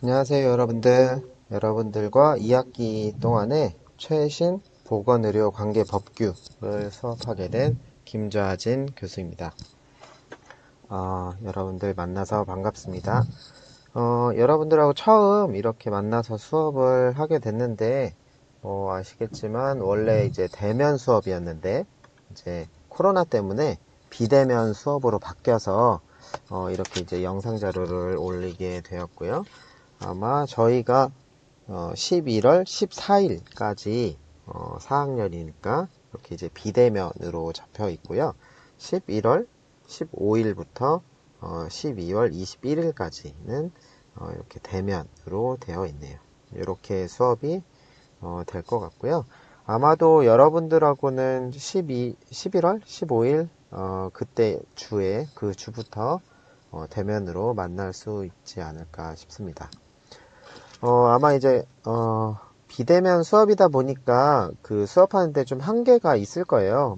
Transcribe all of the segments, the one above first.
안녕하세요, 여러분들. 여러분들과 2학기 동안에 최신 보건의료 관계 법규를 수업하게 된 김좌진 교수입니다. 여러분들 만나서 반갑습니다. 여러분들하고 처음 이렇게 만나서 수업을 하게 됐는데, 아시겠지만 원래 이제 대면 수업이었는데, 이제 코로나 때문에 비대면 수업으로 바뀌어서 이렇게 이제 영상 자료를 올리게 되었고요. 아마 저희가 11월 14일까지 4학년이니까 이렇게 이제 비대면으로 잡혀 있고요. 11월 15일부터 12월 21일까지는 이렇게 대면으로 되어 있네요. 이렇게 수업이 될 것 같고요. 아마도 여러분들하고는 11월 15일 그때 주에 그 주부터 대면으로 만날 수 있지 않을까 싶습니다. 아마 이제, 비대면 수업이다 보니까 그 수업하는데 좀 한계가 있을 거예요.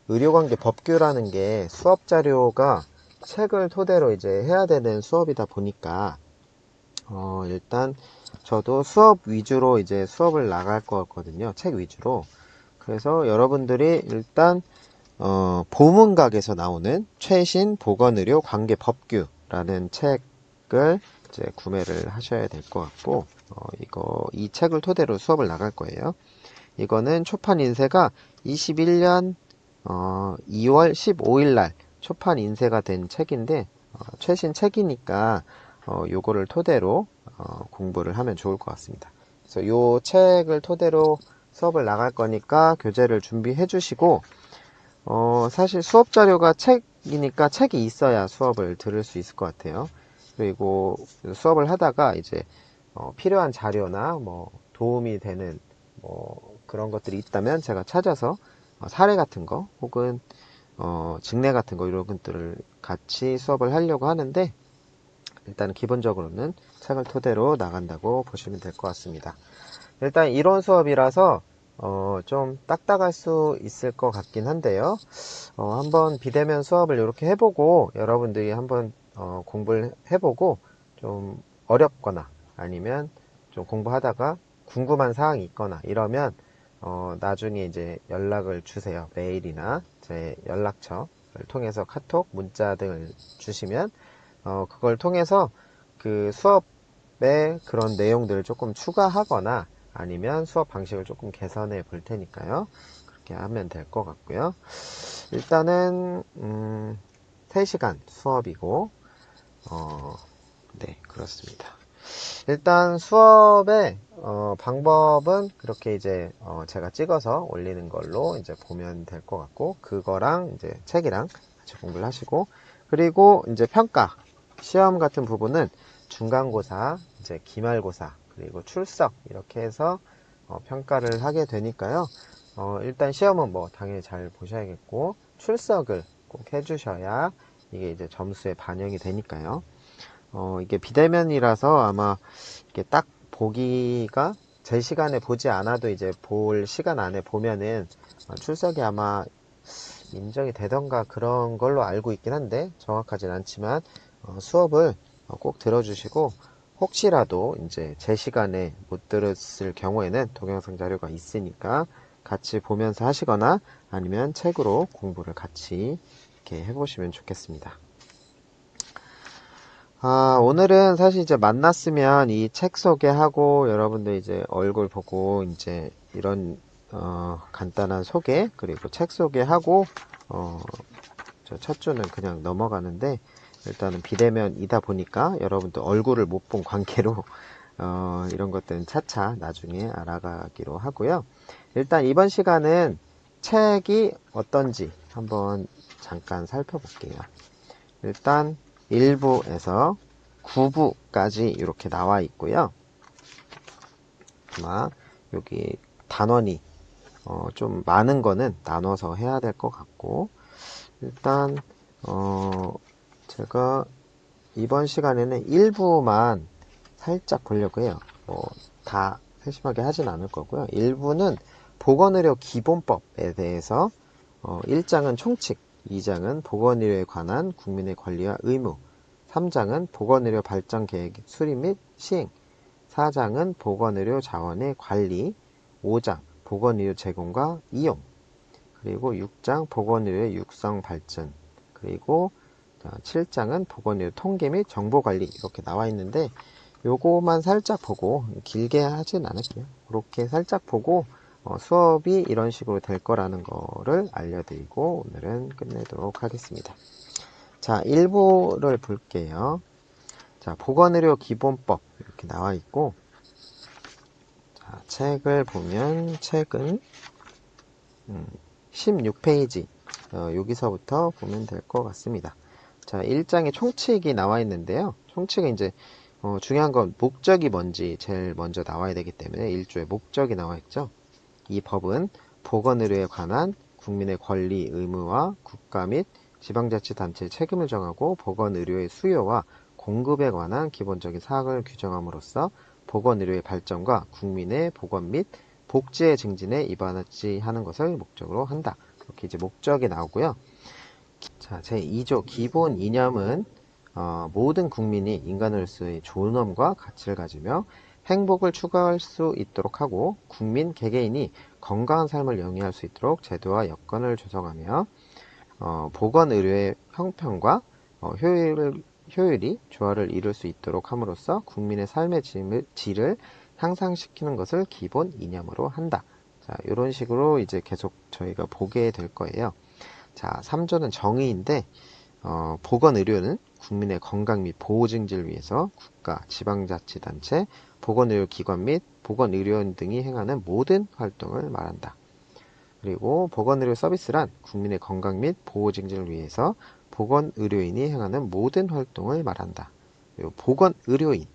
의료관계 법규라는 게 수업 자료가 책을 토대로 이제 해야 되는 수업이다 보니까, 일단 저도 수업 위주로 이제 수업을 나갈 거거든요. 책 위주로. 그래서 여러분들이 일단, 보문각에서 나오는 최신 보건의료 관계 법규라는 책을 이제 구매를 하셔야 될 것 같고, 이 책을 토대로 수업을 나갈 거예요. 이거는 초판 인쇄가 21년 2월 15일 날 초판 인쇄가 된 책인데, 최신 책이니까 요거를 토대로 공부를 하면 좋을 것 같습니다. 그래서 요 책을 토대로 수업을 나갈 거니까 교재를 준비해 주시고, 사실 수업 자료가 책이니까 책이 있어야 수업을 들을 수 있을 것 같아요. 그리고 수업을 하다가 이제 필요한 자료나 도움이 되는 그런 것들이 있다면 제가 찾아서 사례 같은 거 혹은 직례 같은 거 이런 것들을 같이 수업을 하려고 하는데, 일단 기본적으로는 책을 토대로 나간다고 보시면 될 것 같습니다. 일단 이론 수업이라서 좀 딱딱할 수 있을 것 같긴 한데요. 한번 비대면 수업을 이렇게 해보고 여러분들이 한번 공부를 해보고 좀 어렵거나 아니면 좀 공부하다가 궁금한 사항이 있거나 이러면 나중에 이제 연락을 주세요. 메일이나 제 연락처를 통해서 카톡, 문자 등을 주시면 그걸 통해서 그 수업에 그런 내용들을 조금 추가하거나 아니면 수업 방식을 조금 개선해 볼 테니까요. 그렇게 하면 될 것 같고요. 일단은 3시간 수업이고 네, 그렇습니다. 일단 수업의 방법은 그렇게 이제 제가 찍어서 올리는 걸로 이제 보면 될 것 같고, 그거랑 이제 책이랑 같이 공부를 하시고, 그리고 이제 평가 시험 같은 부분은 중간고사, 이제 기말고사, 그리고 출석 이렇게 해서 평가를 하게 되니까요. 일단 시험은 당연히 잘 보셔야겠고, 출석을 꼭 해주셔야 이게 이제 점수에 반영이 되니까요. 이게 비대면이라서 아마 이게 딱 보기가 제 시간에 보지 않아도 이제 볼 시간 안에 보면은 출석이 아마 인정이 되던가 그런 걸로 알고 있긴 한데 정확하진 않지만 수업을 꼭 들어주시고, 혹시라도 이제 제 시간에 못 들었을 경우에는 동영상 자료가 있으니까 같이 보면서 하시거나 아니면 책으로 공부를 같이 이렇게 해보시면 좋겠습니다. 오늘은 사실 이제 만났으면 이 책 소개하고 여러분들 이제 얼굴 보고 이제 이런 간단한 소개 그리고 책 소개하고 저 첫 주는 그냥 넘어가는데, 일단은 비대면이다 보니까 여러분들 얼굴을 못 본 관계로 이런 것들은 차차 나중에 알아가기로 하고요. 일단 이번 시간은 책이 어떤지 한번 잠깐 살펴볼게요. 일단 1부에서 9부까지 이렇게 나와 있고요. 아마 여기 단원이 좀 많은 거는 나눠서 해야 될 것 같고, 일단 제가 이번 시간에는 1부만 살짝 보려고 해요. 다 세심하게 하진 않을 거고요. 1부는 보건의료 기본법에 대해서 1장은 총칙, 2장은 보건의료에 관한 국민의 권리와 의무, 3장은 보건의료 발전 계획 수립 및 시행, 4장은 보건의료 자원의 관리, 5장 보건의료 제공과 이용, 그리고 6장 보건의료의 육성 발전, 그리고 7장은 보건의료 통계 및 정보관리 이렇게 나와 있는데 요거만 살짝 보고 길게 하진 않을게요. 그렇게 살짝 보고 수업이 이런 식으로 될 거라는 거를 알려드리고 오늘은 끝내도록 하겠습니다. 자, 1부를 볼게요. 자, 보건의료 기본법 이렇게 나와 있고, 자, 책을 보면 책은 16페이지 여기서부터 보면 될 것 같습니다. 자, 1장에 총칙이 나와 있는데요. 총칙은 이제 중요한 건 목적이 뭔지 제일 먼저 나와야 되기 때문에 1조에 목적이 나와 있죠. 이 법은 보건의료에 관한 국민의 권리, 의무와 국가 및 지방자치단체의 책임을 정하고 보건의료의 수요와 공급에 관한 기본적인 사항을 규정함으로써 보건의료의 발전과 국민의 보건 및 복지의 증진에 이바지 하는 것을 목적으로 한다. 이렇게 이제 목적이 나오고요. 자, 제2조 기본 이념은 모든 국민이 인간으로서의 존엄과 가치를 가지며 행복을 추구할 수 있도록 하고 국민 개개인이 건강한 삶을 영위할 수 있도록 제도와 여건을 조성하며 보건의료의 형평과 효율이 조화를 이룰 수 있도록 함으로써 국민의 삶의 질을 향상시키는 것을 기본 이념으로 한다. 자, 이런 식으로 이제 계속 저희가 보게 될 거예요. 자, 3조는 정의인데 보건의료는 국민의 건강 및 보호 증진을 위해서 국가, 지방자치단체, 보건의료기관 및 보건의료원 등이 행하는 모든 활동을 말한다. 그리고 보건의료 서비스란 국민의 건강 및 보호 증진을 위해서 보건의료인이 행하는 모든 활동을 말한다. 그리고 보건의료인,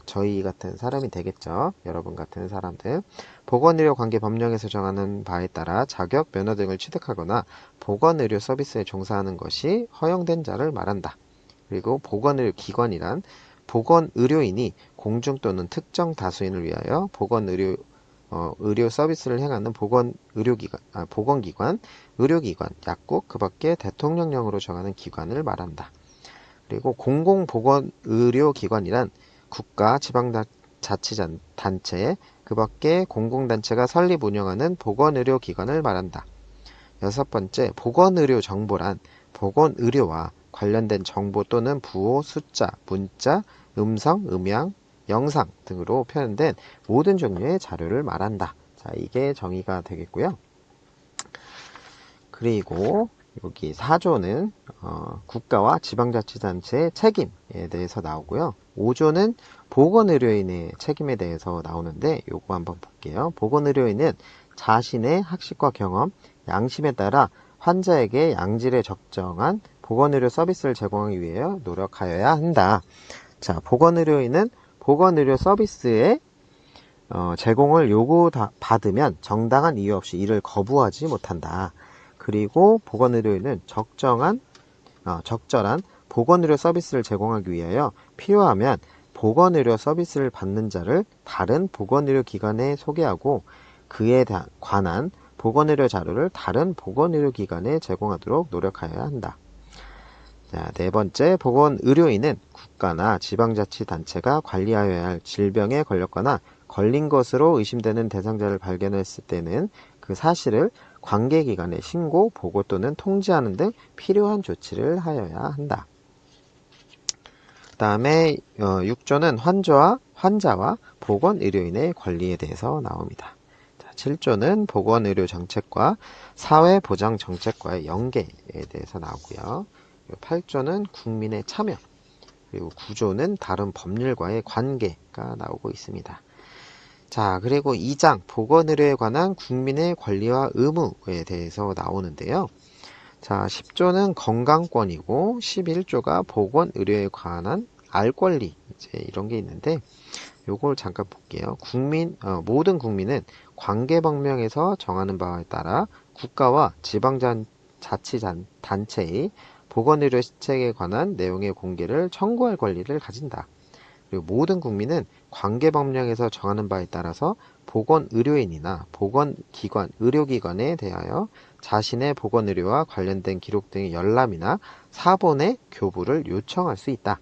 저희 같은 사람이 되겠죠. 여러분 같은 사람들. 보건의료 관계 법령에서 정하는 바에 따라 자격, 면허 등을 취득하거나 보건의료 서비스에 종사하는 것이 허용된 자를 말한다. 그리고 보건의료 기관이란 보건의료인이 공중 또는 특정 다수인을 위하여 의료 서비스를 행하는 보건기관, 의료기관, 약국, 그 밖에 대통령령으로 정하는 기관을 말한다. 그리고 공공보건의료기관이란 국가, 지방자치단체, 그 밖에 공공단체가 설립 운영하는 보건의료기관을 말한다. 6번째, 보건의료정보란 보건의료와 관련된 정보 또는 부호, 숫자, 문자, 음성, 음향, 영상 등으로 표현된 모든 종류의 자료를 말한다. 자, 이게 정의가 되겠고요. 그리고 여기 4조는 국가와 지방자치단체의 책임에 대해서 나오고요. 5조는 보건의료인의 책임에 대해서 나오는데 요거 한번 볼게요. 보건의료인은 자신의 학식과 경험, 양심에 따라 환자에게 양질의 적정한 보건의료 서비스를 제공하기 위해 노력하여야 한다. 자, 보건의료인은 보건의료 서비스의 제공을 요구받으면 정당한 이유 없이 이를 거부하지 못한다. 그리고 보건의료인은 적절한 보건의료 서비스를 제공하기 위하여 필요하면 보건의료 서비스를 받는 자를 다른 보건의료 기관에 소개하고 그에 관한 보건의료 자료를 다른 보건의료 기관에 제공하도록 노력하여야 한다. 자, 4번째, 보건의료인은 국가나 지방자치단체가 관리하여야 할 질병에 걸렸거나 걸린 것으로 의심되는 대상자를 발견했을 때는 그 사실을 관계기관에 신고, 보고 또는 통지하는 등 필요한 조치를 하여야 한다. 그 다음에 6조는 환자와 보건의료인의 권리에 대해서 나옵니다. 자, 7조는 보건의료정책과 사회보장정책과의 연계에 대해서 나오고요. 8조는 국민의 참여, 그리고 9조는 다른 법률과의 관계가 나오고 있습니다. 자, 그리고 2장 보건의료에 관한 국민의 권리와 의무에 대해서 나오는데요. 자, 10조는 건강권이고 11조가 보건의료에 관한 알 권리 이제 이런 게 있는데 요걸 잠깐 볼게요. 모든 국민은 관계법령에서 정하는 바에 따라 국가와 지방자치단체의 보건의료 시책에 관한 내용의 공개를 청구할 권리를 가진다. 그리고 모든 국민은 관계법령에서 정하는 바에 따라서 보건의료인이나 보건기관, 의료기관에 대하여 자신의 보건의료와 관련된 기록 등의 열람이나 사본의 교부를 요청할 수 있다.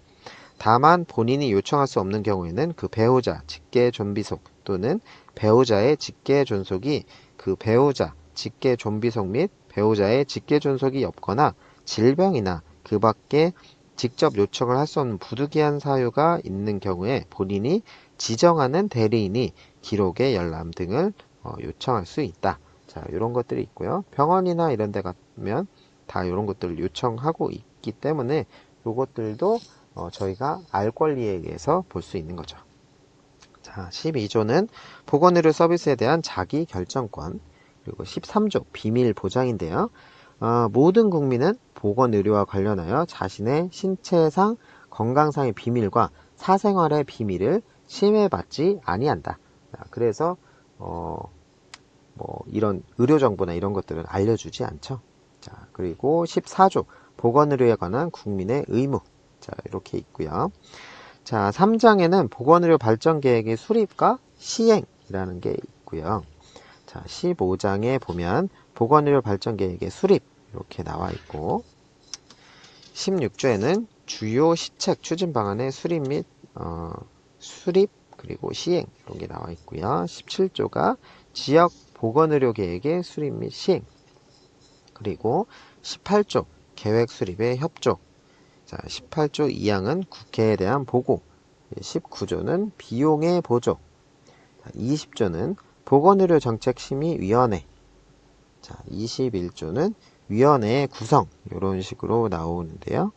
다만 본인이 요청할 수 없는 경우에는 그 배우자, 직계존비속 또는 배우자의 직계존속이 그 배우자, 직계존비속 및 배우자의 직계존속이 없거나 질병이나 그 밖에 직접 요청을 할 수 없는 부득이한 사유가 있는 경우에 본인이 지정하는 대리인이 기록의 열람 등을 요청할 수 있다. 자, 이런 것들이 있고요. 병원이나 이런 데 가면 다 이런 것들을 요청하고 있기 때문에 이것들도 저희가 알 권리에 의해서 볼 수 있는 거죠. 자, 12조는 보건의료 서비스에 대한 자기 결정권, 그리고 13조 비밀 보장인데요. 모든 국민은 보건의료와 관련하여 자신의 신체상, 건강상의 비밀과 사생활의 비밀을 침해받지 아니한다. 그래서 이런 의료정보나 이런 것들은 알려주지 않죠. 자, 그리고 14조 보건의료에 관한 국민의 의무. 자, 이렇게 있고요. 자, 3장에는 보건의료 발전 계획의 수립과 시행이라는 게 있고요. 자, 15장에 보면 보건의료 발전 계획의 수립 이렇게 나와 있고 16조에는 주요 시책 추진 방안의 수립 및 수립 그리고 시행 이런 게 나와 있고요. 17조가 지역 보건의료 계획의 수립 및 시행 그리고 18조 계획 수립의 협조 자, 18조 2항은 국회에 대한 보고 19조는 비용의 보조 20조는 보건의료정책심의위원회 자, 21조는 위원회의 구성 이런 식으로 나오는데요.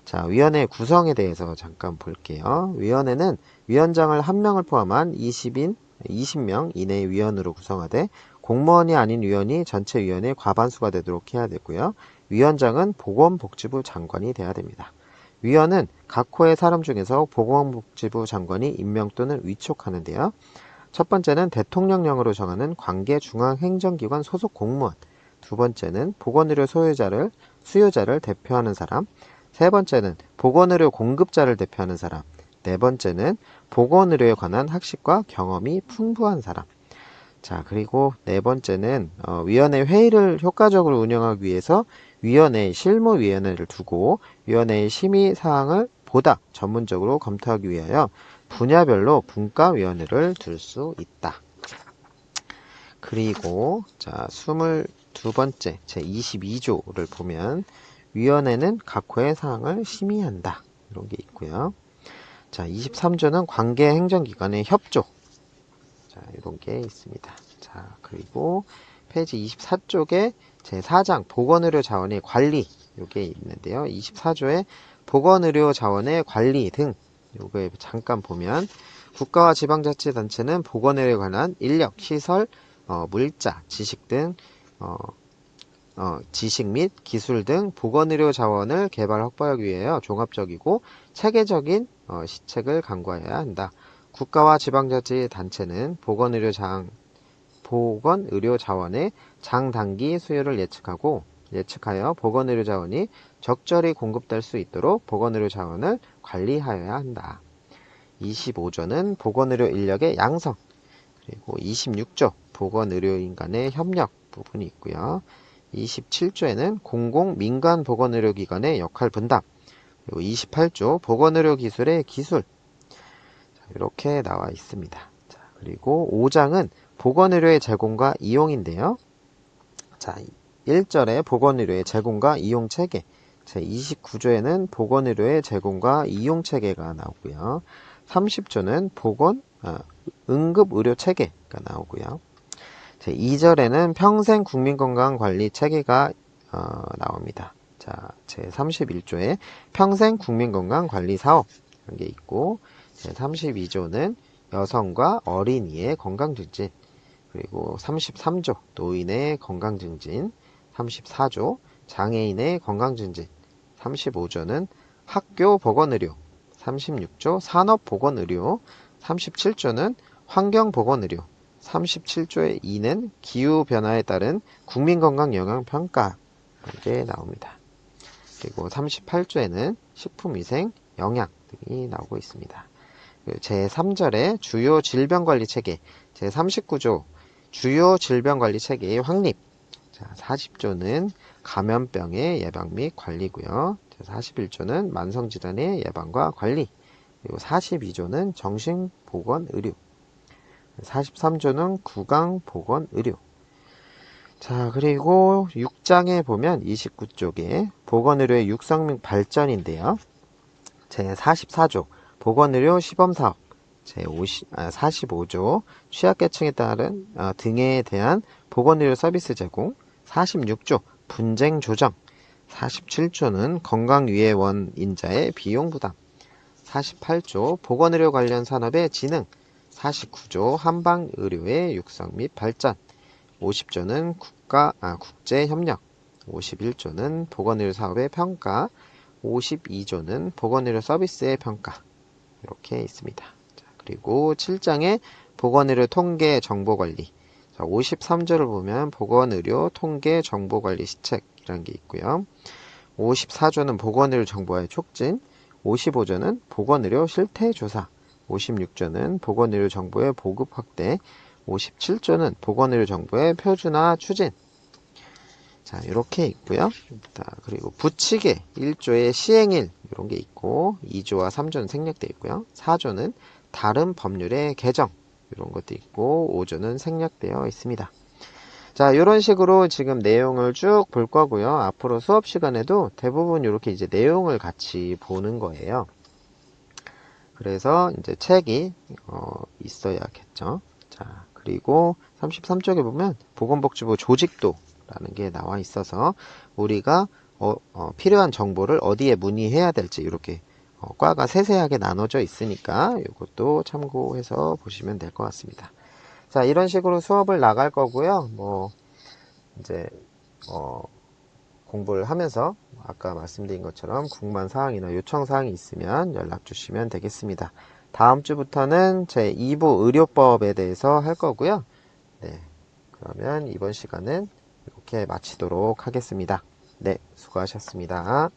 자, 위원회 구성에 대해서 잠깐 볼게요. 위원회는 위원장을 1명을 포함한 20명 이내의 위원으로 구성하되 공무원이 아닌 위원이 전체 위원의 과반수가 되도록 해야 되고요. 위원장은 보건복지부 장관이 돼야 됩니다. 위원은 각 호의 사람 중에서 보건복지부 장관이 임명 또는 위촉하는데요. 첫 번째는 대통령령으로 정하는 관계중앙행정기관 소속 공무원, 두 번째는 보건의료 수요자를 대표하는 사람, 세 번째는 보건의료 공급자를 대표하는 사람, 네 번째는 보건의료에 관한 학식과 경험이 풍부한 사람. 자, 그리고 네 번째는 위원회 회의를 효과적으로 운영하기 위해서 위원회 실무위원회를 두고 위원회의 심의사항을 보다 전문적으로 검토하기 위하여 분야별로 분과위원회를 둘 수 있다. 그리고 자 22번째 제22조를 보면 위원회는 각 호의 사항을 심의한다. 이런 게 있고요. 자 23조는 관계행정기관의 협조 자 이런 게 있습니다. 자 그리고 페이지 24쪽에 제4장 보건의료 자원의 관리 요게 있는데요. 24조에 보건의료 자원의 관리 등 요거에 잠깐 보면 국가와 지방자치단체는 보건의료에 관한 인력, 시설, 물자, 지식 등 지식 및 기술 등 보건의료 자원을 개발 확보하기 위하여 종합적이고 체계적인 시책을 강구해야 한다. 국가와 지방자치단체는 보건의료 자원의 장단기 수요를 예측하여 보건의료 자원이 적절히 공급될 수 있도록 보건의료 자원을 관리하여야 한다. 25조는 보건의료 인력의 양성, 그리고 26조 보건의료인 간의 협력 부분이 있고요. 27조에는 공공, 민간 보건의료기관의 역할 분담, 그리고 28조 보건의료 기술의 기술, 이렇게 나와 있습니다. 자, 그리고 5장은 보건의료의 제공과 이용인데요. 자, 1절에 보건의료의 제공과 이용 체계, 제29조에는 보건의료의 제공과 이용 체계가 나오고요. 30조는 응급의료 체계가 나오고요. 제2절에는 평생 국민건강관리 체계가 나옵니다. 자, 제31조에 평생 국민건강관리 사업 이런 게 있고 제32조는 여성과 어린이의 건강증진 그리고 33조 노인의 건강증진 34조 장애인의 건강증진 35조는 학교 보건의료 36조 산업보건의료 37조는 환경보건의료 37조의 2는 기후변화에 따른 국민건강영향평가 이게 나옵니다. 그리고 38조에는 식품위생, 영양 등이 나오고 있습니다. 제3절에 주요 질병관리 체계, 제39조 주요 질병관리 체계의 확립, 자, 40조는 감염병의 예방 및 관리고요. 41조는 만성질환의 예방과 관리, 그리고 42조는 정신보건의료, 43조는 구강보건의료. 자, 그리고 6장에 보면 29쪽에 보건의료의 육성 및 발전인데요. 제44조 보건의료 시범사업, 제45조 취약계층에 따른 등에 대한 보건의료 서비스 제공, 46조 분쟁 조정, 47조는 건강위해원 인자의 비용 부담, 48조 보건의료 관련 산업의 진흥, 49조 한방의료의 육성 및 발전, 50조는 국제협력, 51조는 보건의료 사업의 평가, 52조는 보건의료 서비스의 평가, 이렇게 있습니다. 자, 그리고 7장에 보건의료 통계 정보관리, 53조를 보면 보건의료 통계 정보관리 시책이라는 게 있고요. 54조는 보건의료 정보화의 촉진, 55조는 보건의료 실태조사, 56조는 보건의료 정보의 보급 확대, 57조는 보건의료 정보의 표준화 추진. 자, 이렇게 있고요. 자, 그리고 부칙의 1조의 시행일 이런 게 있고, 2조와 3조는 생략되어 있고요. 4조는 다른 법률의 개정 이런 것도 있고, 5조는 생략되어 있습니다. 자, 이런 식으로 지금 내용을 쭉 볼 거고요. 앞으로 수업 시간에도 대부분 이렇게 이제 내용을 같이 보는 거예요. 그래서 이제 책이 있어야겠죠. 자, 그리고 33쪽에 보면 보건복지부 조직도라는 게 나와 있어서 우리가 필요한 정보를 어디에 문의해야 될지 이렇게 과가 세세하게 나눠져 있으니까 이것도 참고해서 보시면 될 것 같습니다. 자, 이런 식으로 수업을 나갈 거고요. 뭐 이제 공부를 하면서 아까 말씀드린 것처럼 궁금한 사항이나 요청 사항이 있으면 연락 주시면 되겠습니다. 다음 주부터는 제 2부 의료법에 대해서 할 거고요. 네, 그러면 이번 시간은 이렇게 마치도록 하겠습니다. 네, 수고하셨습니다.